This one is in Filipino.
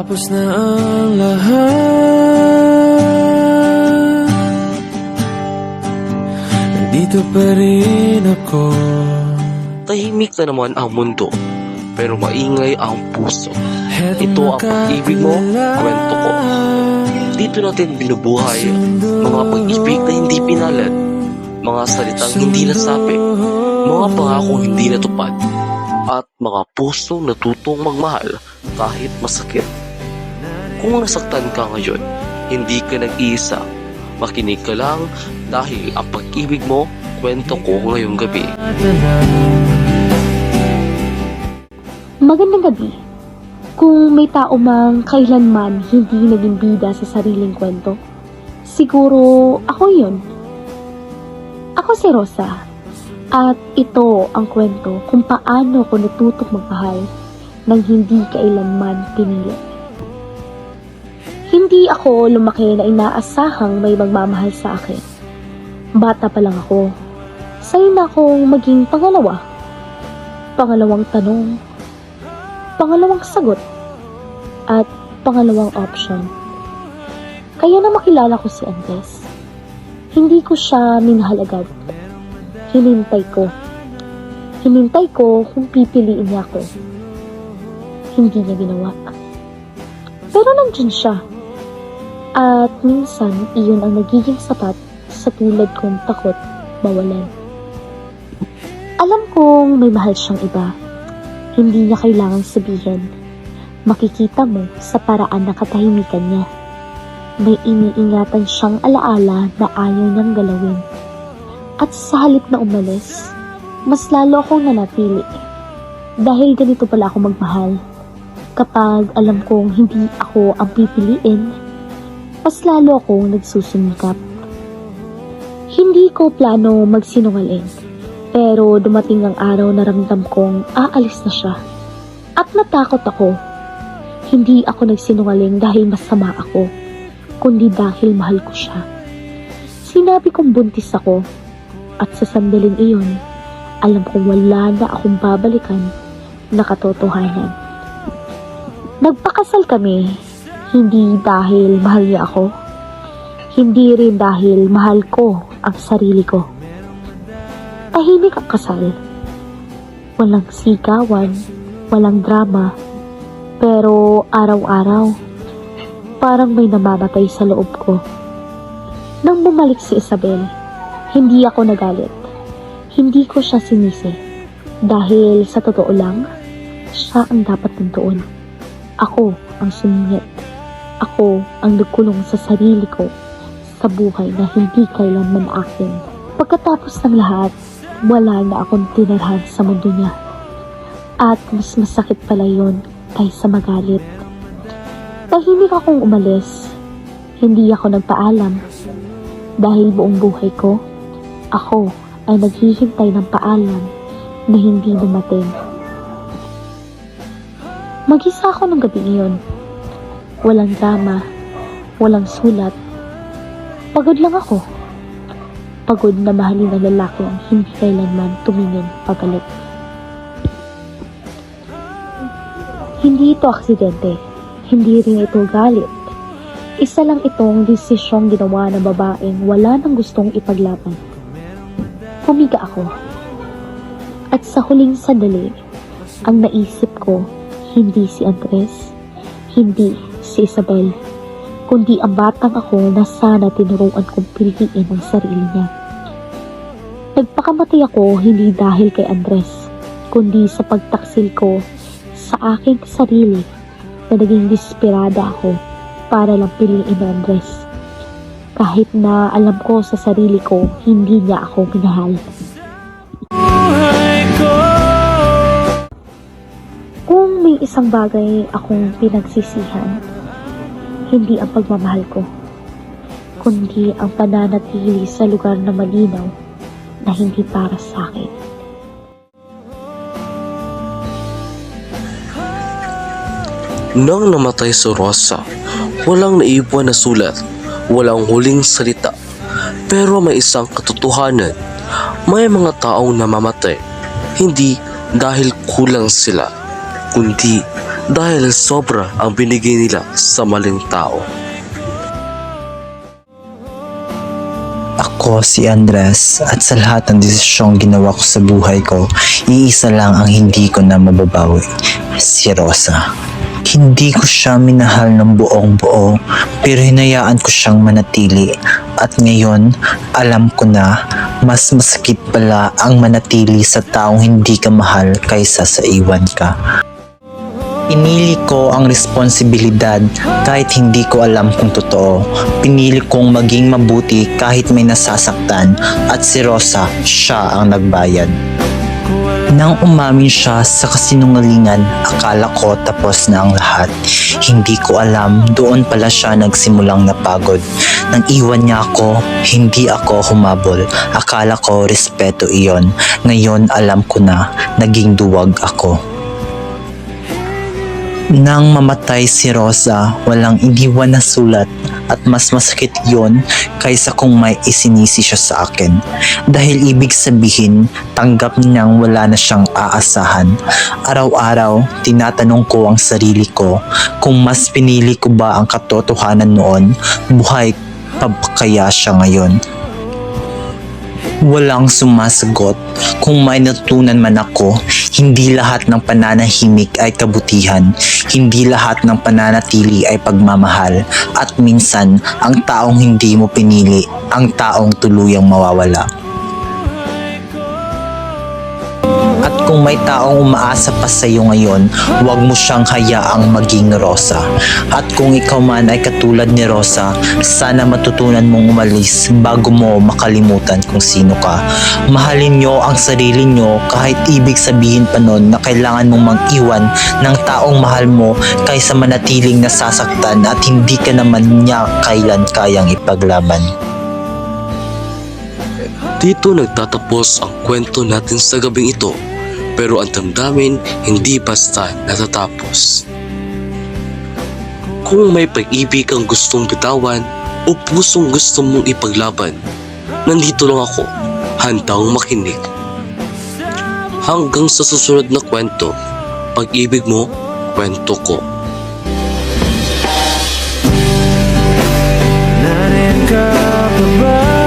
Tapos na ang lahat, nandito pa rin ako. Tahimik na naman ang mundo, pero maingay ang puso. Ito ang pag-ibig mo, kwento ko. Dito natin binubuhay mga pag-ibig na hindi pinalad, mga salitang hindi nasabi, mga pangakong hindi natupad, at mga pusong natutong magmahal kahit masakit. Kung nasaktan ka ngayon, hindi ka nag-iisa. Makinig ka lang dahil ang pag-ibig mo, kwento ko ngayong gabi. Magandang gabi. Kung may tao mang kailanman hindi naging bida sa sariling kwento, siguro ako yun. Ako si Rosa, at ito ang kwento kung paano ko natutong magmahal nang hindi kailanman pinili. Hindi ako lumaki na inaasahang may magmamahal sa akin. Bata pa lang ako, sanay na akong maging pangalawa. Pangalawang tanong, pangalawang sagot, at pangalawang option. Kaya na makilala ko si Andres, hindi ko siya minahal agad. Hinintay ko. Hinintay ko kung pipiliin niya ako. Hindi niya ginawa. Pero nandiyan siya. At minsan, iyon ang nagiging sapat sa tulad kong takot mawalan. Alam kong may mahal siyang iba. Hindi niya kailangang sabihin. Makikita mo sa paraan ng katahimikan niya. May iniingatan siyang alaala na ayaw niyang galawin. At sa halip na umalis, mas lalo akong nanatili. Dahil ganito pala ako magmahal. Kapag alam kong hindi ako ang pipiliin, mas lalo akong nagsusumikap. Hindi ko plano magsinungaling, pero dumating ang araw na ramdam kong aalis na siya. At natakot ako. Hindi ako nagsinungaling dahil masama ako, kundi dahil mahal ko siya. Sinabi kong buntis ako, at sa sandaling iyon, alam kong wala na akong babalikan na katotohanan. Nagpakasal kami, hindi dahil mahal niya ako, hindi rin dahil mahal ko ang sarili ko. Tahimik ang kasal. Walang sigawan, walang drama, pero araw-araw, parang may namamatay sa loob ko. Nang bumalik si Isabel, hindi ako nagalit. Hindi ko siya sinisi. Dahil sa totoo lang, siya ang dapat nandoon. Ako ang sumingit. Ako ang nagkulong sa sarili ko sa buhay na hindi kailanman akin. Pagkatapos ng lahat, wala na akong tinarhan sa mundo niya. At mas masakit pala yun kaysa magalit. Tahimik akong umalis. Hindi ako nagpaalam. Dahil buong buhay ko, ako ay naghihintay ng paalam na hindi dumating. Mag-isa ako ng gabi iyon. Walang drama, walang sulat. Pagod lang ako. Pagod na mahalin ang lalaki ang hindi kailanman tumingin pabalik. Hindi ito aksidente. Hindi rin ito galit. Isa lang itong desisyong ginawa ng babaeng wala nang gustong ipaglaban. Humiga ako. At sa huling sandali, ang naisip ko, hindi si Andres, hindi si Isabel, kundi ang batang ako na sana tinuruan kong piliin ang sarili niya. Nagpakamatay ako hindi dahil kay Andres, kundi sa pagtaksil ko sa aking sarili na naging desperada ako para lang piliin ang Andres. Kahit na alam ko sa sarili ko, hindi niya ako minahal. Kung may isang bagay akong pinagsisihan, hindi ang pagmamahal ko, kundi ang pananatili sa lugar na malinaw na hindi para sa akin. Nang namatay si Rosa, walang naiwan na sulat, walang huling salita. Pero may isang katotohanan, may mga taong namamatay, hindi dahil kulang sila, kundi dahil sobra ang binigay nila sa maling tao. Ako si Andres at sa lahat ng desisyong ginawa ko sa buhay ko, iisa lang ang hindi ko na mababawi, si Rosa. Hindi ko siya minahal ng buong buo pero hinayaan ko siyang manatili at ngayon alam ko na mas masakit pala ang manatili sa taong hindi ka mahal kaysa sa iwan ka. Pinili ko ang responsibilidad kahit hindi ko alam kung totoo. Pinili kong maging mabuti kahit may nasasaktan at si Rosa, siya ang nagbayad. Nang umamin siya sa kasinungalingan, akala ko tapos na ang lahat. Hindi ko alam, doon pala siya nagsimulang napagod. Nang iwan niya ako, hindi ako humabol. Akala ko respeto iyon. Ngayon alam ko na, naging duwag ako. Nang mamatay si Rosa, walang iniwan na sulat at mas masakit yon kaysa kung may isinisi siya sa akin. Dahil ibig sabihin, tanggap niyang wala na siyang aasahan. Araw-araw, tinatanong ko ang sarili ko kung mas pinili ko ba ang katotohanan noon, buhay pa ba kaya siya ngayon? Walang sumasagot. Kung may natutunan man ako, hindi lahat ng pananahimik ay kabutihan. Hindi lahat ng pananatili ay pagmamahal. At minsan, ang taong hindi mo pinili, ang taong tuluyang mawawala. At kung may taong umaasa pa sa iyo ngayon, huwag mo siyang hayaang maging Rosa. At kung ikaw man ay katulad ni Rosa, sana matutunan mong umalis bago mo makalimutan kung sino ka. Mahalin nyo ang sarili nyo kahit ibig sabihin pa nun na kailangan mong mag-iwan ng taong mahal mo kaysa manatiling nasasaktan at hindi ka naman niya kailan kayang ipaglaban. Dito nagtatapos ang kwento natin sa gabing ito, pero ang damdamin hindi basta natatapos. Kung may pag-ibig kang gustong bitawan o pusong gusto mong ipaglaban, nandito lang ako, handang makinig. Hanggang sa susunod na kwento, pag-ibig mo, kwento ko. Narin ka pa ba?